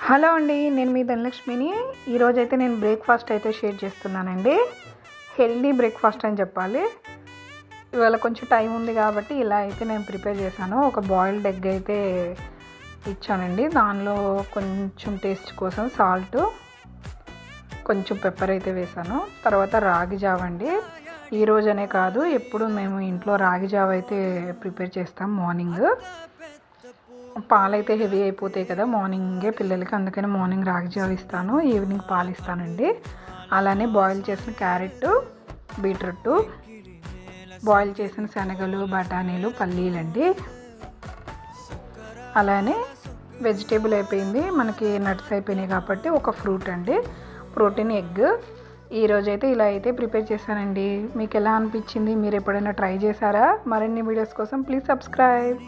Hello అండి, నేను మీ ధనలక్ష్మిని. ఈరోజైతే నేను బ్రేక్ఫాస్ట్ అయితే షేర్ చేస్తున్నానండి. హెల్దీ బ్రేక్ఫాస్ట్ అని చెప్పాలి. ఇవాళ కొంచెం టైం ఉంది కాబట్టి ఇలా అయితే నేను ప్రిపేర్ చేశాను. ఒక బాయిల్డ్ ఎగ్ అయితే ఇచ్చానండి. దానిలో కొంచెం టేస్ట్ కోసం సాల్ట్, కొంచెం పెప్పర్ అయితే వేసాను. తర్వాత రాగి జావ అండి. ఈరోజనే కాదు, ఎప్పుడు మేము ఇంట్లో రాగి జావ అయితే ప్రిపేర్ చేస్తాం. మార్నింగ్ పాలైతే హెవీ అయిపోతాయి కదా మార్నింగే పిల్లలకి, అందుకని మార్నింగ్ రాగి జావ ఇస్తాను, ఈవినింగ్ పాలు ఇస్తానండి. అలానే బాయిల్ చేసిన క్యారెట్, బీట్రూట్, బాయిల్ చేసిన శనగలు, బఠానీలు, పల్లీలండి. అలానే వెజిటేబుల్ అయిపోయింది, మనకి నట్స్ అయిపోయినాయి కాబట్టి ఒక ఫ్రూట్ అండి, ప్రోటీన్ ఎగ్. ఈరోజైతే ఇలా అయితే ప్రిపేర్ చేశానండి. మీకు ఎలా అనిపించింది? మీరు ఎప్పుడైనా ట్రై చేశారా? మరిన్ని వీడియోస్ కోసం ప్లీజ్ సబ్స్క్రైబ్.